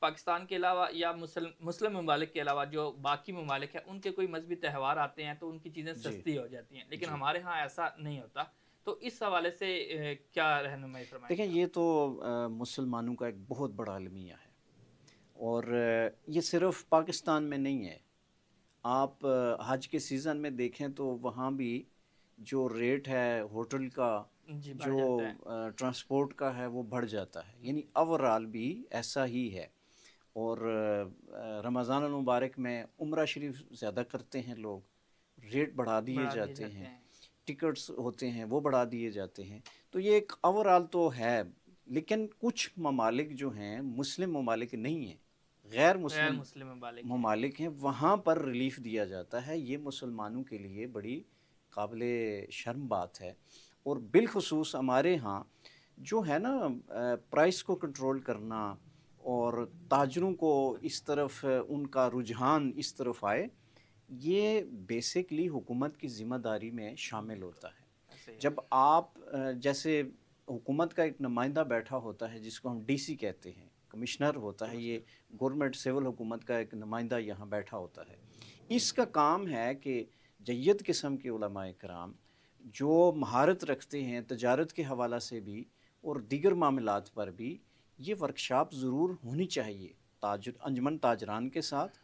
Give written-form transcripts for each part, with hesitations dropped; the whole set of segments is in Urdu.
پاکستان کے علاوہ یا مسلم ممالک کے علاوہ جو باقی ممالک ہیں ان کے کوئی مذہبی تہوار آتے ہیں تو ان کی چیزیں جی سستی ہو جاتی ہیں، لیکن جی ہمارے ہاں ایسا نہیں ہوتا. تو اس حوالے سے کیا رہنمائی فرمائیں دیکھیں، گے آپ؟ یہ تو مسلمانوں کا ایک بہت بڑا المیہ ہے، اور یہ صرف پاکستان میں نہیں ہے. آپ حج کے سیزن میں دیکھیں تو وہاں بھی جو ریٹ ہے ہوٹل کا، جی بڑھ جو جاتا ہے. ٹرانسپورٹ کا ہے، وہ بڑھ جاتا ہے. یعنی اوورال بھی ایسا ہی ہے. اور رمضان المبارک میں عمرہ شریف زیادہ کرتے ہیں لوگ، ریٹ بڑھا دیے بڑھا دیے جاتے جاتے ہیں، ہیں. ٹکٹس ہوتے ہیں وہ بڑھا دیے جاتے ہیں. تو یہ ایک اوورال تو ہے. لیکن کچھ ممالک جو ہیں مسلم ممالک نہیں ہیں، غیر غیر مسلم مسلم ممالک ہیں. ممالک ہیں، وہاں پر ریلیف دیا جاتا ہے. یہ مسلمانوں کے لیے بڑی قابل شرم بات ہے. اور بالخصوص ہمارے ہاں جو ہے نا، پرائس کو کنٹرول کرنا اور تاجروں کو اس طرف ان کا رجحان اس طرف آئے، یہ بیسکلی حکومت کی ذمہ داری میں شامل ہوتا ہے. ایسے ہی ہے. جب آپ جیسے حکومت کا ایک نمائندہ بیٹھا ہوتا ہے جس کو ہم ڈی سی کہتے ہیں، کمشنر ہوتا ہے، یہ گورنمنٹ سول حکومت کا ایک نمائندہ یہاں بیٹھا ہوتا ہے. اس کا کام ہے کہ جید قسم کے علماء کرام جو مہارت رکھتے ہیں تجارت کے حوالہ سے بھی اور دیگر معاملات پر بھی، یہ ورکشاپ ضرور ہونی چاہیے انجمن تاجران کے ساتھ،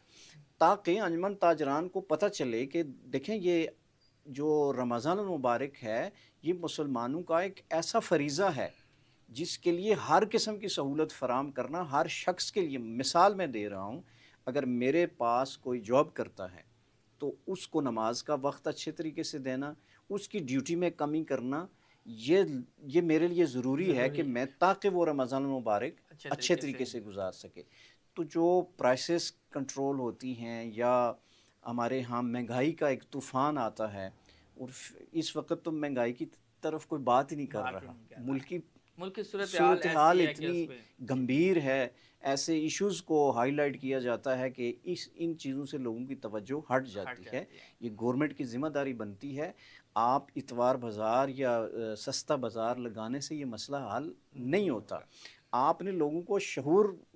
تاکہ انجمن تاجران کو پتہ چلے کہ دیکھیں، یہ جو رمضان المبارک ہے یہ مسلمانوں کا ایک ایسا فریضہ ہے جس کے لیے ہر قسم کی سہولت فراہم کرنا ہر شخص کے لیے. مثال میں دے رہا ہوں، اگر میرے پاس کوئی جاب کرتا ہے تو اس کو نماز کا وقت اچھے طریقے سے دینا، اس کی ڈیوٹی میں کمی کرنا، یہ میرے لیے ضروری ہے کہ ضروری ہے میں تاکہ وہ رمضان المبارک اچھے اچھے طریقے طریقے سے. سے گزار سکے. تو جو پرائسز کنٹرول ہوتی ہیں، یا ہمارے ہاں مہنگائی کا ایک طوفان آتا ہے، اور اس وقت تو مہنگائی کی طرف کوئی بات ہی نہیں کر بات ہی رہا. نہیں کر رہا ہے. ملک کی ملک کی صورتحال صورتحال ایسی ہے کہ اتنی اس پہ. جی گمبھیر ہے، ایسے ایشوز کو ہائی لائٹ کیا جاتا ہے کہ ان چیزوں سے لوگوں کی توجہ ہٹ جاتی ہٹ ہے. جاتی ہے. یہ گورنمنٹ کی ذمہ داری بنتی ہے. آپ اتوار بازار یا سستا بازار لگانے سے یہ مسئلہ حل نہیں نہیں ہوتا. ہوگا. آپ نے لوگوں کو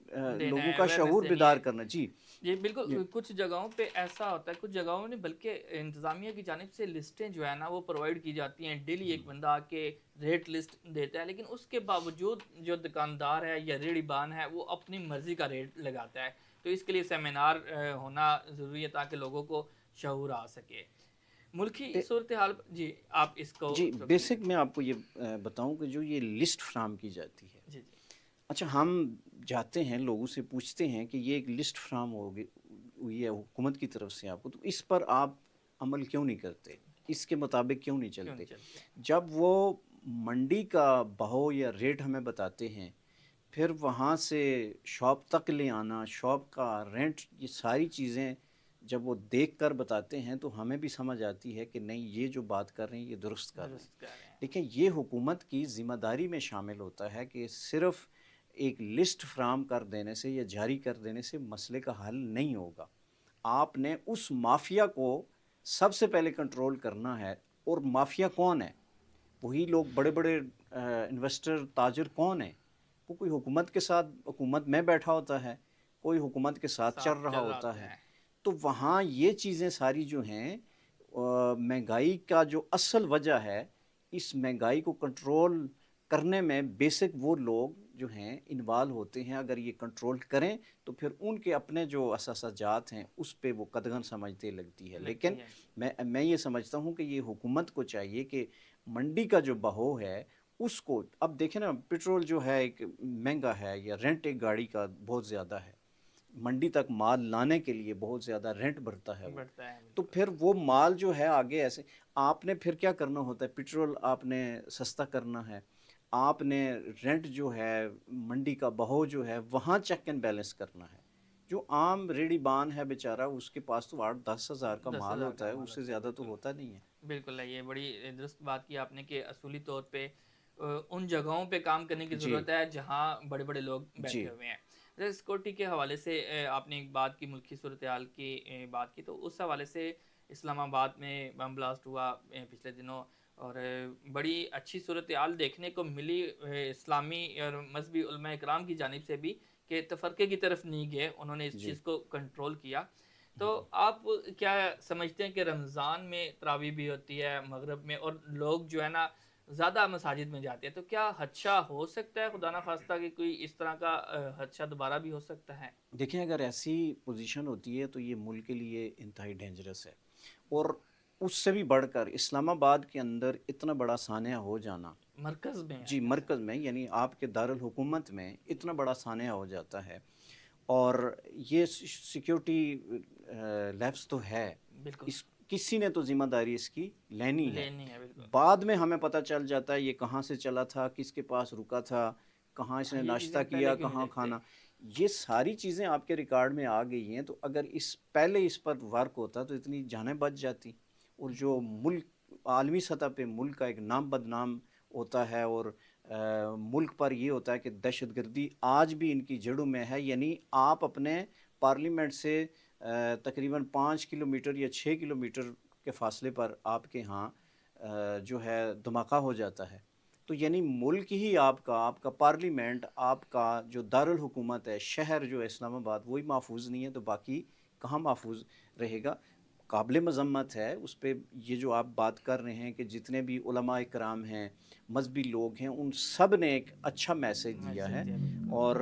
دینا لوگوں ہے، کا اویئرنیس شعور دینی بیدار ہے. کرنا. جی جی یہ بالکل. کچھ جگہوں پہ ایسا ہوتا ہے، کچھ جگہوں میں بلکہ انتظامیہ کی جانب سے لسٹیں جو ہے نا وہ پرووائڈ کی جاتی ہیں. ڈیلی ایک بندہ آ کے ریٹ لسٹ دیتا ہے، لیکن اس کے باوجود جو دکاندار ہے یا ریڑھی بان ہے وہ اپنی مرضی کا ریٹ لگاتا ہے. تو اس کے لیے سیمینار ہونا ضروری ہے تاکہ لوگوں کو شعور آ سکے. ملکی صورتحال. جی آپ اس کو جی پروسیڈ. بیسک میں آپ کو یہ بتاؤں کہ جو یہ لسٹ فراہم کی جاتی ہے، جی جی اچھا ہم جاتے ہیں لوگوں سے پوچھتے ہیں کہ یہ ایک لسٹ فراہم ہوئی ہے حکومت کی طرف سے آپ کو، تو اس پر آپ عمل کیوں نہیں کرتے، اس کے مطابق کیوں نہیں کیوں چلتے؟ نہیں چلتے. جب وہ منڈی کا بہو یا ریٹ ہمیں بتاتے ہیں، پھر وہاں سے شاپ تک لے آنا، شاپ کا رینٹ، یہ ساری چیزیں جب وہ دیکھ کر بتاتے ہیں تو ہمیں بھی سمجھ آتی ہے کہ نہیں، یہ جو بات کر رہے ہیں یہ درست کر رہے ہیں. درست کر رہے ہیں. دیکھیں، یہ حکومت کی ذمہ داری میں شامل ہوتا ہے کہ صرف ایک لسٹ فراہم کر دینے سے یا جاری کر دینے سے مسئلے کا حل نہیں ہوگا. آپ نے اس مافیا کو سب سے پہلے کنٹرول کرنا ہے. اور مافیا کون ہے؟ وہی لوگ بڑے بڑے انویسٹر تاجر کون ہیں؟ وہ کوئی حکومت کے ساتھ، حکومت میں بیٹھا ہوتا ہے، کوئی حکومت کے ساتھ چل رہا ہوتا ہے. تو وہاں یہ چیزیں ساری جو ہیں، مہنگائی کا جو اصل وجہ ہے، اس مہنگائی کو کنٹرول کرنے میں بیسک وہ لوگ جو ہیں انوالو ہوتے ہیں. اگر یہ کنٹرول کریں تو پھر ان کے اپنے جو اثاثہ جات ہیں اس پہ وہ قدغن سمجھتے لگتی ہے. لیکن لگتی ہے. میں یہ سمجھتا ہوں کہ یہ حکومت کو چاہیے کہ منڈی کا جو بہو ہے اس کو، اب دیکھیں نا، پٹرول جو ہے ایک مہنگا ہے، یا رینٹ ایک گاڑی کا بہت زیادہ ہے، منڈی تک مال لانے کے لیے بہت زیادہ رینٹ بڑھتا ہے وہ. بڑھتا ہے تو بالکل. پھر وہ مال جو ہے آگے ایسے آپ نے پھر کیا کرنا ہوتا ہے؟ پٹرول آپ نے سستا کرنا ہے، آپ نے رینٹ جو ہے، منڈی کا بہو جو ہے وہاں چیک اینڈ بیلنس کرنا ہے. جو عام ریڑھی بان ہے بیچارہ، اس کے پاس تو 8-10 ہزار کا مال 10,000 ہوتا کا ہے، مال اس سے ہوتا ہے. زیادہ تو بالکل ہوتا نہیں ہے. بالکل ہے. یہ بڑی درست بات کی آپ نے کہ اصولی طور پہ ان جگہوں پہ کام کرنے کی جی ضرورت ہے جہاں بڑے بڑے لوگ جی بیٹھے ہوئے ہیں. جیسے سیکورٹی کے حوالے سے آپ نے ایک بات کی، ملکی صورتحال کی بات کی، تو اس حوالے سے اسلام آباد میں بم بلاسٹ ہوا پچھلے دنوں، اور بڑی اچھی صورتحال دیکھنے کو ملی اسلامی اور مذہبی علماء اکرام کی جانب سے بھی کہ تفرقے کی طرف نہیں گئے، انہوں نے اس جی چیز کو کنٹرول کیا. تو آپ کیا سمجھتے ہیں کہ رمضان میں تراویح بھی ہوتی ہے مغرب میں، اور لوگ جو ہے نا زیادہ مساجد میں جاتے ہیں، تو کیا خدشہ ہو سکتا ہے خدا نہ خواستہ کہ کوئی اس طرح کا خدشہ دوبارہ بھی ہو سکتا ہے؟ دیکھیں، اگر ایسی پوزیشن ہوتی ہے تو یہ ملک کے لیے انتہائی ڈینجرس ہے. اور اس سے بھی بڑھ کر اسلام آباد کے اندر اتنا بڑا سانحہ ہو جانا، مرکز میں جی ایسا. مرکز میں، یعنی آپ کے دارالحکومت میں اتنا بڑا سانحہ ہو جاتا ہے. اور یہ سیکیورٹی لیپس تو ہے، بالکل اس کسی نے تو ذمہ داری اس کی لینی ہے. لینی ہے، بالکل. بعد میں ہمیں پتہ چل جاتا ہے یہ کہاں سے چلا تھا، کس کے پاس رکا تھا، کہاں اس نے یہ ناشتہ چیزیں پہلے کیا، کیوں نہیں کہاں دیکھتے؟ کھانا. یہ ساری چیزیں آپ کے ریکارڈ میں آ گئی ہیں. تو اگر پہلے اس پر ورک ہوتا تو اتنی جانیں بچ جاتی. اور جو ملک عالمی سطح پہ ملک کا ایک نام بدنام ہوتا ہے، اور ملک پر یہ ہوتا ہے کہ دہشت گردی آج بھی ان کی جڑوں میں ہے. یعنی آپ اپنے پارلیمنٹ سے تقریباً 5 کلومیٹر یا 6 کلومیٹر کے فاصلے پر آپ کے ہاں جو ہے دھماکہ ہو جاتا ہے. تو یعنی ملک ہی آپ کا پارلیمنٹ، آپ کا جو دارالحکومت ہے، شہر جو ہے اسلام آباد، وہی محفوظ نہیں ہے تو باقی کہاں محفوظ رہے گا. قابل مذمت ہے اس پہ یہ جو آپ بات کر رہے ہیں کہ جتنے بھی علماء کرام ہیں، مذہبی لوگ ہیں، ان سب نے ایک اچھا میسج دیا ہے. میسج دیا، بالکل. اور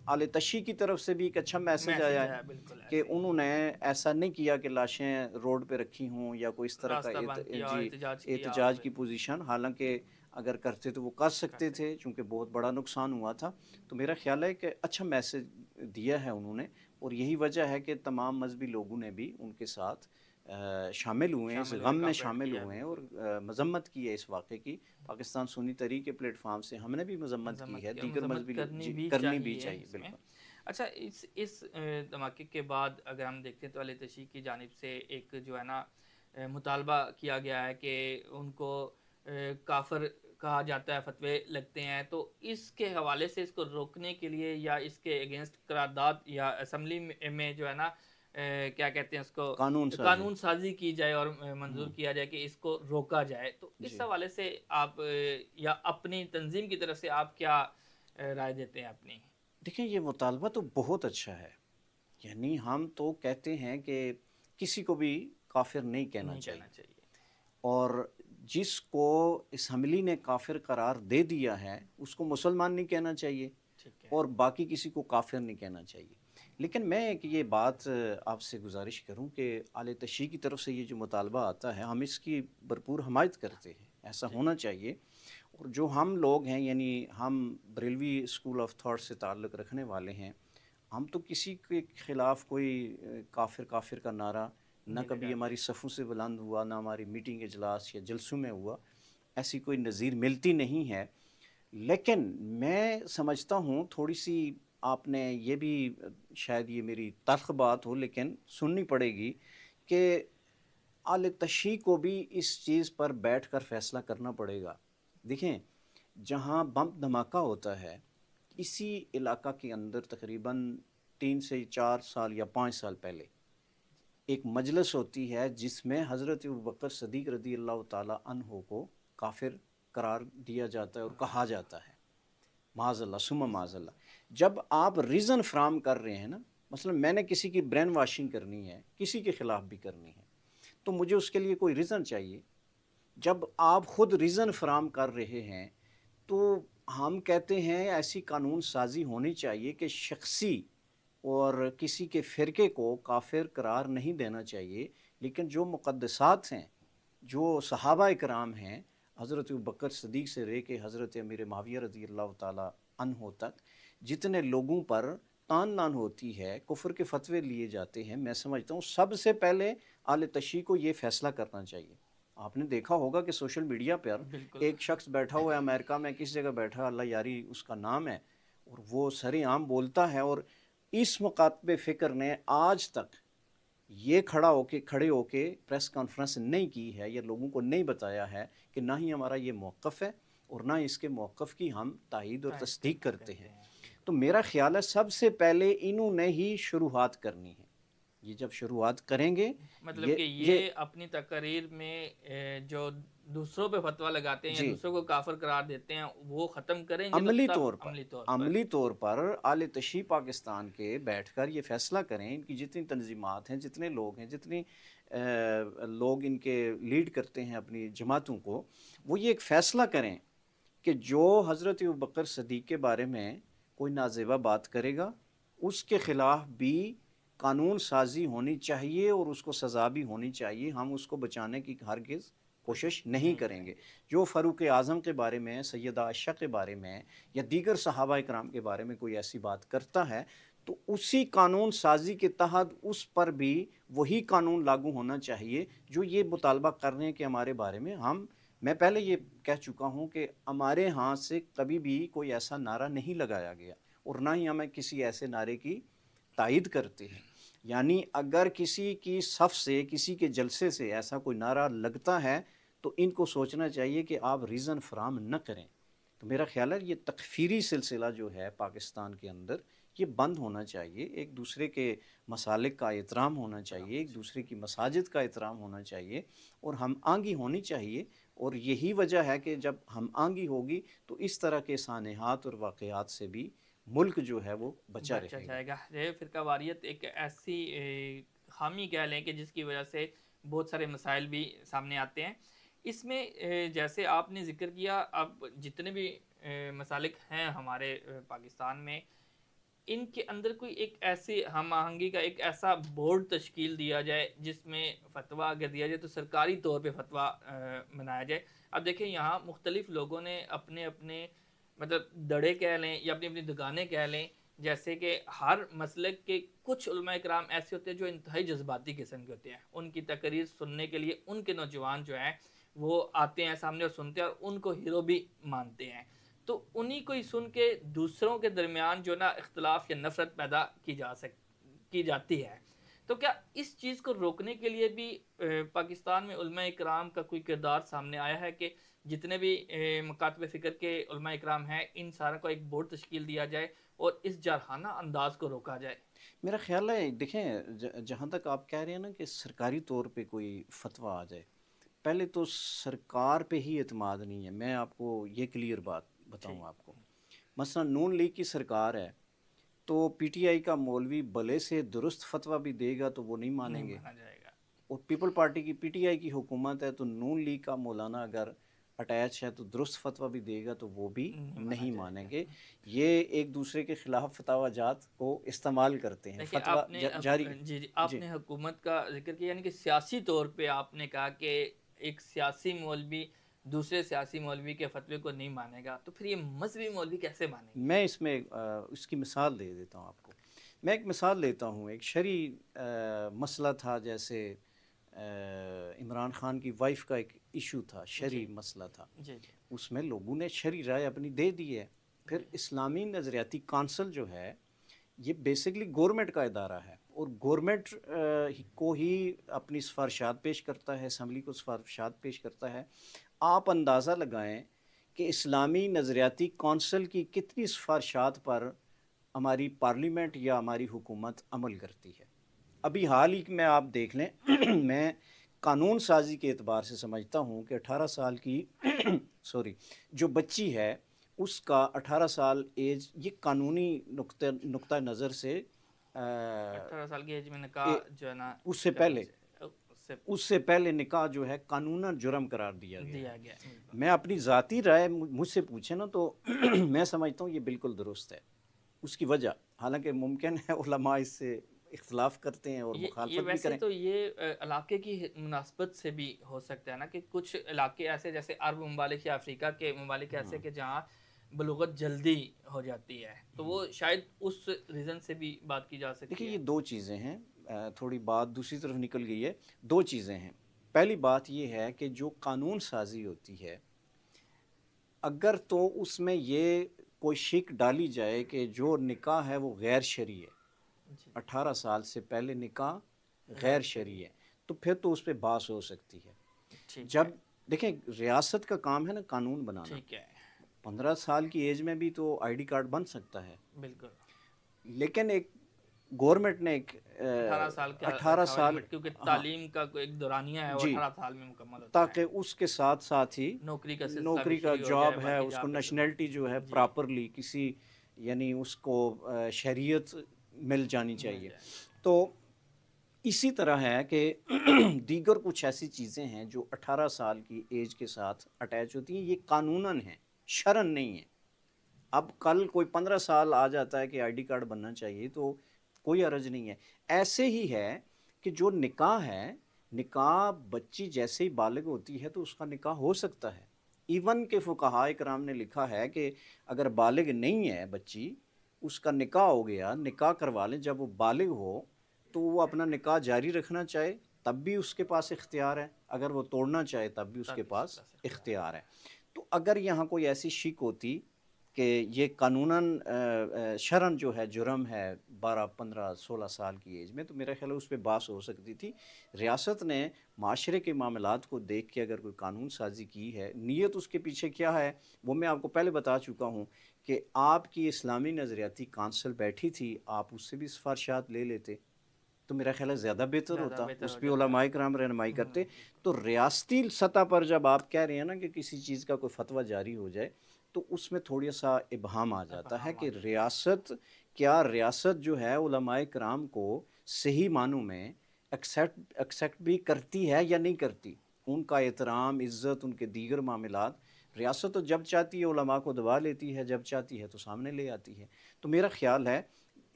آل تشیع کی طرف سے بھی ایک اچھا میسج آیا میسج ہے ہے، بالکل کہ ایسے انہوں نے ایسا نہیں کیا کہ لاشیں روڈ پہ رکھی ہوں یا کوئی اس طرح کا راستہ بند کیا، جی احتجاج کیا، احتجاج کی بالکل پوزیشن. حالانکہ اگر کرتے تو وہ کر کر سکتے تھے، سکتے. چونکہ بہت بڑا نقصان ہوا تھا. تو میرا خیال ہے کہ اچھا میسج دیا ہے انہوں نے. اور یہی وجہ ہے کہ تمام مذہبی لوگوں نے بھی ان کے ساتھ شامل ہوئے ہیں، اس شامل ہوئے، غم میں کاپریٹ شامل کیا ہے، ہوئے ہیں اور بالکل. مذمت کی ہے اس واقعے کی. پاکستان سنی تحریک کے پلیٹ فارم سے ہم نے بھی مذمت کی مذمت ہے. کیا، دیگر مذمت مذہبی کرنی جی بھی کرنی بھی چاہیے چاہیے، اس میں. بالکل. اچھا، اس دھماکے کے بعد اگر ہم دیکھتے ہیں تو علی تشیع کی جانب سے ایک جو ہے نا مطالبہ کیا گیا ہے کہ ان کو کافر کہا جاتا ہے، فتوے لگتے ہیں. تو اس کے حوالے سے اس کو روکنے کے لیے یا اس کے اگینسٹ قرارداد یا اسمبلی میں جو ہے نا کیا کہتے ہیں اس کو، قانون سازی. قانون سازی کی جائے اور منظور کیا جائے کہ اس کو روکا جائے. تو اس جی حوالے سے آپ یا اپنی تنظیم کی طرف سے آپ کیا رائے دیتے ہیں اپنی؟ دیکھیں، یہ مطالبہ تو بہت اچھا ہے. یعنی ہم تو کہتے ہیں کہ کسی کو بھی کافر نہیں کہنا نہیں چاہیے. کہنا چاہیے. اور جس کو اسمبلی نے کافر قرار دے دیا ہے اس کو مسلمان نہیں کہنا چاہیے، ٹھیک ہے. اور باقی کسی کو کافر نہیں کہنا چاہیے. لیکن میں ایک یہ بات آپ سے گزارش کروں کہ آل تشیع کی طرف سے یہ جو مطالبہ آتا ہے ہم اس کی بھرپور حمایت کرتے ہیں. ایسا ٹھیک. ہونا چاہیے. اور جو ہم لوگ ہیں، یعنی ہم بریلوی اسکول آف تھاٹ سے تعلق رکھنے والے ہیں، ہم تو کسی کے خلاف کوئی کافر کافر کا نعرہ نہ نہیں کبھی لگاتے. ہماری صفوں سے بلند ہوا، نہ ہماری میٹنگ اجلاس یا جلسوں میں ہوا. ایسی کوئی نظیر ملتی نہیں ہے. لیکن میں سمجھتا ہوں تھوڑی سی آپ نے یہ بھی، شاید یہ میری تلخ بات ہو لیکن سننی پڑے گی، کہ آل تشیع کو بھی اس چیز پر بیٹھ کر فیصلہ کرنا پڑے گا. دیکھیں، جہاں بم دھماکہ ہوتا ہے اسی علاقہ کے اندر تقریباً 3 سے 4 سال یا 5 سال پہلے ایک مجلس ہوتی ہے جس میں حضرت ابوبکر صدیق رضی اللہ تعالیٰ عنہ کو کافر قرار دیا جاتا ہے اور کہا جاتا ہے. معاذ اللہ ثم معاذ اللہ. جب آپ ریزن فراہم کر رہے ہیں نا، مثلا میں نے کسی کی برین واشنگ کرنی ہے، کسی کے خلاف بھی کرنی ہے، تو مجھے اس کے لیے کوئی ریزن چاہیے. جب آپ خود ریزن فراہم کر رہے ہیں تو ہم کہتے ہیں ایسی قانون سازی ہونی چاہیے کہ شخصی اور کسی کے فرقے کو کافر قرار نہیں دینا چاہیے. لیکن جو مقدسات ہیں، جو صحابہ کرام ہیں، حضرت ابوبکر صدیق سے رہ کے حضرت امیر معاویہ رضی اللہ تعالیٰ عنہ تک جتنے لوگوں پر تان نان ہوتی ہے، کفر کے فتوے لیے جاتے ہیں، میں سمجھتا ہوں سب سے پہلے آل تشیع کو یہ فیصلہ کرنا چاہیے. آپ نے دیکھا ہوگا کہ سوشل میڈیا پر بالکل. ایک شخص بیٹھا ہوا ہے امریکہ میں، کس جگہ بیٹھا، اللہ یاری اس کا نام ہے، اور وہ سر عام بولتا ہے. اور اس مکاتب فکر نے آج تک یہ کھڑے ہو کے پریس کانفرنس نہیں کی ہے، یا لوگوں کو نہیں بتایا ہے کہ نہ ہی ہمارا یہ موقف ہے اور نہ اس کے موقف کی ہم تائید اور تصدیق کرتے ہیں. تو میرا خیال ہے سب سے پہلے انہوں نے ہی شروعات کرنی ہے. یہ جب شروعات کریں گے، مطلب کہ یہ اپنی تقریر میں جو دوسروں پہ فتویٰ لگاتے ہیں یا جی دوسروں کو کافر قرار دیتے ہیں وہ ختم کریں گے تو عملی تب طور پر عملی طور پر عملی طور پر اعلی تشیع پاکستان کے بیٹھ کر یہ فیصلہ کریں، ان کی جتنی تنظیمات ہیں، جتنے لوگ ہیں، جتنی لوگ ان کے لیڈ کرتے ہیں اپنی جماعتوں کو، وہ یہ ایک فیصلہ کریں کہ جو حضرت ابوبکر صدیق کے بارے میں کوئی نازیبہ بات کرے گا اس کے خلاف بھی قانون سازی ہونی چاہیے اور اس کو سزا بھی ہونی چاہیے، ہم اس کو بچانے کی ہرگز کوشش نہیں کریں گے۔ جو فاروق اعظم کے بارے میں، سیدہ عائشہ کے بارے میں یا دیگر صحابہ کرام کے بارے میں کوئی ایسی بات کرتا ہے تو اسی قانون سازی کے تحت اس پر بھی وہی قانون لاگو ہونا چاہیے جو یہ مطالبہ کر رہے ہیں کہ ہمارے بارے میں میں پہلے یہ کہہ چکا ہوں کہ ہمارے ہاں سے کبھی بھی کوئی ایسا نعرہ نہیں لگایا گیا اور نہ ہی ہمیں کسی ایسے نعرے کی تائید کرتے ہیں۔ یعنی اگر کسی کی صف سے، کسی کے جلسے سے ایسا کوئی نعرہ لگتا ہے تو ان کو سوچنا چاہیے کہ آپ ریزن فراہم نہ کریں۔ تو میرا خیال ہے یہ تکفیری سلسلہ جو ہے پاکستان کے اندر یہ بند ہونا چاہیے، ایک دوسرے کے مسالک کا احترام ہونا چاہیے، ایک دوسرے کی مساجد کا احترام ہونا چاہیے اور ہم آہنگی ہونی چاہیے، اور یہی وجہ ہے کہ جب ہم آہنگی ہوگی تو اس طرح کے سانحات اور واقعات سے بھی ملک جو ہے وہ بچا رہے گا۔ جائے گا۔ یہ فرقہ واریت ایک ایسی خامی کہہ لیں کہ جس کی وجہ سے بہت سارے مسائل بھی سامنے آتے ہیں۔ اس میں جیسے آپ نے ذکر کیا، اب جتنے بھی مسالک ہیں ہمارے پاکستان میں، ان کے اندر کوئی ایک ایسی ہم آہنگی کا ایک ایسا بورڈ تشکیل دیا جائے جس میں فتویٰ اگر دیا جائے تو سرکاری طور پہ فتویٰ بنایا جائے۔ اب دیکھیں یہاں مختلف لوگوں نے اپنے اپنے مطلب دڑے کہہ لیں یا اپنی اپنی دکانیں کہہ لیں، جیسے کہ ہر مسلک کے کچھ علماء کرام ایسے ہوتے ہیں جو انتہائی جذباتی قسم کے ہوتے ہیں، ان کی تقریر سننے کے لیے ان کے نوجوان جو ہیں وہ آتے ہیں سامنے اور سنتے ہیں اور ان کو ہیرو بھی مانتے ہیں، تو انہی کو ہی سن کے دوسروں کے درمیان جو نا اختلاف یا نفرت پیدا کی جاتی ہے۔ تو کیا اس چیز کو روکنے کے لیے بھی پاکستان میں علماء اکرام کا کوئی کردار سامنے آیا ہے کہ جتنے بھی مکاتب فکر کے علماء اکرام ہیں ان ساروں کو ایک بورڈ تشکیل دیا جائے اور اس جارحانہ انداز کو روکا جائے؟ میرا خیال ہے دیکھیں جہاں تک آپ کہہ رہے ہیں نا کہ سرکاری طور پہ کوئی فتویٰ آ جائے، پہلے تو سرکار پہ ہی اعتماد نہیں ہے۔ میں آپ کو یہ کلیئر بات بتاؤں آپ کو، مثلا نون لیگ کی سرکار ہے تو پی ٹی آئی کا مولوی بھلے سے درست فتویٰ بھی دے گا تو وہ نہیں مانیں گے، مانا جائے گا۔ اور پیپل پارٹی کی پی ٹی آئی کی حکومت ہے تو نون لیگ کا مولانا اگر اٹیچ ہے تو درست فتویٰ بھی دے گا تو وہ بھی نہیں مانیں گے۔ یہ ایک دوسرے کے خلاف فتویٰ جات کو استعمال کرتے ہیں، دیکھیں فتویٰ آپ نے جاری۔ آپ نے حکومت کا ذکر کیا، یعنی کہ سیاسی طور پہ آپ نے کہا کہ ایک سیاسی مولوی دوسرے سیاسی مولوی کے فتوے کو نہیں مانے گا، تو پھر یہ مذہبی مولوی کیسے مانیں گے؟ میں اس میں اس کی مثال دے دیتا ہوں آپ کو۔ میں ایک مثال لیتا ہوں، ایک شرعی مسئلہ تھا، جیسے عمران خان کی وائف کا ایک ایشو تھا، شرعی مسئلہ تھا، اس میں لوگوں نے شرعی رائے اپنی دے دی ہے۔ پھر اسلامی نظریاتی کونسل جو ہے یہ بیسکلی گورنمنٹ کا ادارہ ہے اور گورنمنٹ کو ہی اپنی سفارشات پیش کرتا ہے، اسمبلی کو سفارشات پیش کرتا ہے۔ آپ اندازہ لگائیں کہ اسلامی نظریاتی کونسل کی کتنی سفارشات پر ہماری پارلیمنٹ یا ہماری حکومت عمل کرتی ہے۔ ابھی حال ہی میں آپ دیکھ لیں میں قانون سازی کے اعتبار سے سمجھتا ہوں کہ 18 سال کی جو بچی ہے اس کا 18 سال ایج یہ قانونی نقطہ نظر سے 18 سال کی ایج میں نکاح جو ہے نا اس سے پہلے نکاح جو ہے قانوناً جرم قرار دیا گیا۔ گیا۔ میں اپنی ذاتی رائے مجھ سے پوچھیں نا تو میں سمجھتا ہوں یہ بالکل درست ہے۔ اس کی وجہ حالانکہ ممکن ہے علماء اس سے اختلاف کرتے ہیں اور مخالفت بھی ویسے کریں۔ تو یہ علاقے کی مناسبت سے بھی ہو سکتا ہے نا کہ کچھ علاقے ایسے جیسے عرب ممالک یا افریقہ کے ممالک ایسے کہ جہاں بلوغت جلدی ہو جاتی ہے، تو وہ شاید اس ریزن سے بھی بات کی جا سکتی ہے۔ دیکھیں یہ دو چیزیں ہیں، تھوڑی بات دوسری طرف نکل گئی ہے۔ دو چیزیں ہیں، پہلی بات یہ ہے کہ جو قانون سازی ہوتی ہے اگر تو اس میں یہ کوئی شک ڈالی جائے کہ جو نکاح ہے وہ غیر شرعی ہے، 18 سال سے پہلے نکاح غیر شرعی ہے، تو پھر تو اس پہ بحث ہو سکتی ہے۔ جب دیکھیں ریاست کا کام ہے نا قانون بنانا، 15 سال کی ایج میں بھی تو آئی ڈی کارڈ بن سکتا ہے، بالکل، لیکن ایک گورنمنٹ نے ایک 18 سال کا 18 رکھا ہوا سال، لمٹ، کیونکہ ہاں تعلیم کا کوئی ایک دورانیہ ہے وہ جی، 18 سال میں مکمل ہوتا ہے. تاکہ اس کے ساتھ ساتھ ہی نوکری کا سلسلہ بھی نوکری کا شروع ہو جائے جاب ہے، باقی اس جہاں کو پہ نیشنلٹی جو ہے جی پراپرلی کسی، یعنی اس کو شہریت مل جانی مل چاہیے. جائے. تو اسی طرح ہے کہ دیگر کچھ ایسی چیزیں ہیں جو 18 سال کی ایج کے ساتھ اٹیچ ہوتی ہیں. یہ قانوناً ہیں، شرعاً نہیں ہے. اب کل کوئی 15 سال آ جاتا ہے کہ آئی ڈی کارڈ بننا چاہیے تو کوئی حرج نہیں ہے. ایسے ہی ہے کہ جو نکاح ہے، نکاح بچی جیسے ہی بالغ ہوتی ہے تو اس کا نکاح ہو سکتا ہے. ایون کہ فقہاء کرام نے لکھا ہے کہ اگر بالغ نہیں ہے بچی، اس کا نکاح ہو گیا، نکاح کروا لیں، جب وہ بالغ ہو تو وہ اپنا نکاح جاری رکھنا چاہے تب بھی اس کے پاس اختیار ہے، اگر وہ توڑنا چاہے تب بھی اس کے تب اس پاس کا اختیار. اختیار ہے. تو اگر یہاں کوئی ایسی شک ہوتی کہ یہ قانوناً شرعاً جو ہے جرم ہے 12 15 16 سال کی ایج میں، تو میرا خیال ہے اس پہ بحث ہو سکتی تھی. ریاست نے معاشرے کے معاملات کو دیکھ کے اگر کوئی قانون سازی کی ہے، نیت اس کے پیچھے کیا ہے وہ میں آپ کو پہلے بتا چکا ہوں کہ آپ کی اسلامی نظریاتی کونسل بیٹھی تھی، آپ اس سے بھی سفارشات لے لیتے تو میرا خیال ہے زیادہ بہتر زیادہ ہوتا، بہتر اس ہو پہ جاتا. علماء کرام رہنمائی کرتے. بالکل. تو ریاستی سطح پر جب آپ کہہ رہے ہیں نا کہ کسی چیز کا کوئی فتویٰ جاری ہو جائے تو اس میں تھوڑا سا ابہام آ جاتا ہے ابہام آ کہ جاتا ہے. ریاست جو ہے علماء کرام کو صحیح معنوں میں ایکسیپٹ بھی کرتی ہے یا نہیں کرتی. ان کا احترام، عزت، ان کے دیگر معاملات ریاست تو جب چاہتی ہے علماء کو دبا لیتی ہے، جب چاہتی ہے تو سامنے لے آتی ہے. تو میرا خیال ہے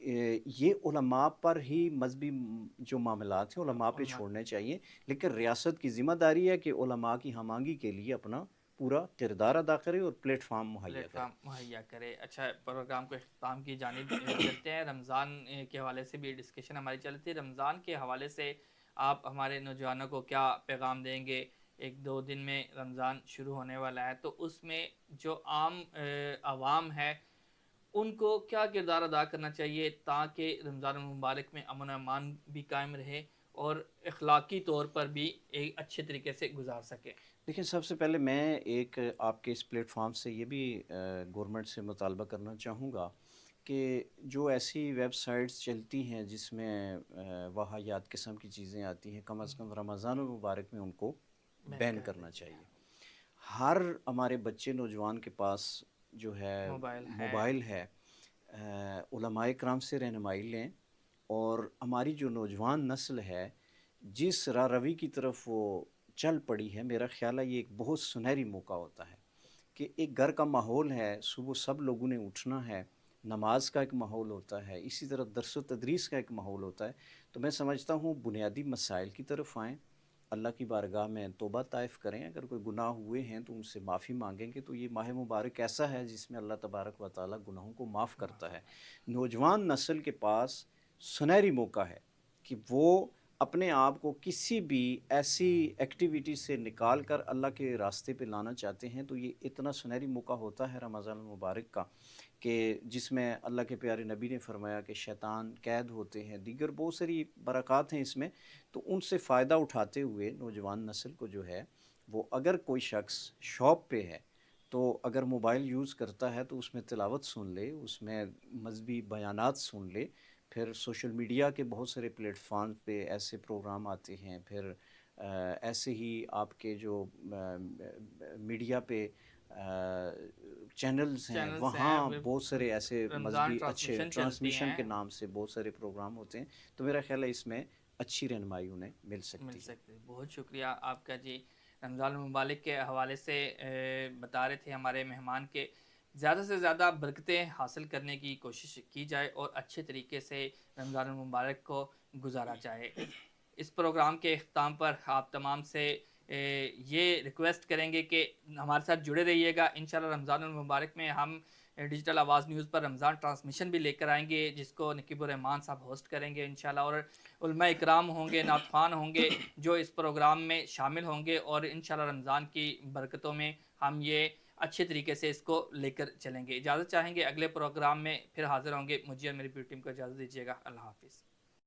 یہ علماء پر ہی مذہبی جو معاملات ہیں علماء پہ علماء چھوڑنے چاہیے، لیکن ریاست کی ذمہ داری ہے کہ علماء کی ہم آہنگی کے لیے اپنا پورا کردار ادا کرے اور پلیٹ فارم مہیا پلیٹ کرے. فارم مہیا کرے. اچھا، پروگرام کو اختتام کی جانب چلتے ہیں. رمضان کے حوالے سے بھی ڈسکشن ہماری چل رہی تھی. رمضان کے حوالے سے آپ ہمارے نوجوانوں کو کیا پیغام دیں گے؟ 1 2 دن میں رمضان شروع ہونے والا ہے، تو اس میں جو عام عوام ہے ان کو کیا کردار ادا کرنا چاہیے تاکہ رمضان المبارک میں امن و امان بھی قائم رہے اور اخلاقی طور پر بھی ایک اچھے طریقے سے گزار سکے؟ دیکھیں، سب سے پہلے میں ایک آپ کے اس پلیٹ فارم سے یہ بھی گورنمنٹ سے مطالبہ کرنا چاہوں گا کہ جو ایسی ویب سائٹس چلتی ہیں جس میں واہیات قسم کی چیزیں آتی ہیں، کم از کم رمضان المبارک میں ان کو بین کرنا چاہیے. ہر ہمارے بچے نوجوان کے پاس جو ہے موبائل ہے. علماء کرام سے رہنمائی لیں اور ہماری جو نوجوان نسل ہے جس راہ روی کی طرف وہ چل پڑی ہے، میرا خیال ہے یہ ایک بہت سنہری موقع ہوتا ہے کہ ایک گھر کا ماحول ہے، صبح سب لوگوں نے اٹھنا ہے، نماز کا ایک ماحول ہوتا ہے، اسی طرح درس و تدریس کا ایک ماحول ہوتا ہے. تو میں سمجھتا ہوں بنیادی مسائل کی طرف آئیں، اللہ کی بارگاہ میں توبہ طائف کریں، اگر کوئی گناہ ہوئے ہیں تو ان سے معافی مانگیں گے. تو یہ ماہ مبارک ایسا ہے جس میں اللہ تبارک و تعالیٰ گناہوں کو معاف کرتا ہے. نوجوان نسل کے پاس سنہری موقع ہے کہ وہ اپنے آپ کو کسی بھی ایسی ایکٹیویٹی سے نکال کر اللہ کے راستے پہ لانا چاہتے ہیں تو یہ اتنا سنہری موقع ہوتا ہے رمضان المبارک کا کہ جس میں اللہ کے پیارے نبی نے فرمایا کہ شیطان قید ہوتے ہیں، دیگر بہت ساری برکات ہیں اس میں. تو ان سے فائدہ اٹھاتے ہوئے نوجوان نسل کو جو ہے وہ، اگر کوئی شخص شاپ پہ ہے تو اگر موبائل یوز کرتا ہے تو اس میں تلاوت سن لے، اس میں مذہبی بیانات سن لے. پھر سوشل میڈیا کے بہت سارے پلیٹ فارم پہ ایسے پروگرام آتے ہیں، پھر ایسے ہی آپ کے جو میڈیا پہ چینلز ہیں وہاں بہت سارے ایسے رمضان مذہبی اچھے ٹرانسمیشن چلتی ٹرانسمیشن ہیں. کے نام سے بہت سارے پروگرام ہوتے ہیں. تو میرا خیال ہے اس میں اچھی رہنمائی انہیں مل سکتی ہے. بہت شکریہ آپ کا جی. رمضان المبارک کے حوالے سے بتا رہے تھے ہمارے مہمان کے زیادہ سے زیادہ برکتیں حاصل کرنے کی کوشش کی جائے اور اچھے طریقے سے رمضان المبارک کو گزارا جائے. اس پروگرام کے اختتام پر آپ تمام سے یہ ریکویسٹ کریں گے کہ ہمارے ساتھ جڑے رہیے گا. انشاءاللہ رمضان المبارک میں ہم ڈیجیٹل آواز نیوز پر رمضان ٹرانسمیشن بھی لے کر آئیں گے جس کو نقیب الرحمان صاحب ہوسٹ کریں گے انشاءاللہ، اور علماء اکرام ہوں گے، نعت خوان ہوں گے جو اس پروگرام میں شامل ہوں گے، اور انشاءاللہ رمضان کی برکتوں میں ہم یہ اچھے طریقے سے اس کو لے کر چلیں گے. اجازت چاہیں گے، اگلے پروگرام میں پھر حاضر ہوں گے. مجھے اور میری پوری ٹیم کو اجازت دیجیے گا. اللہ حافظ.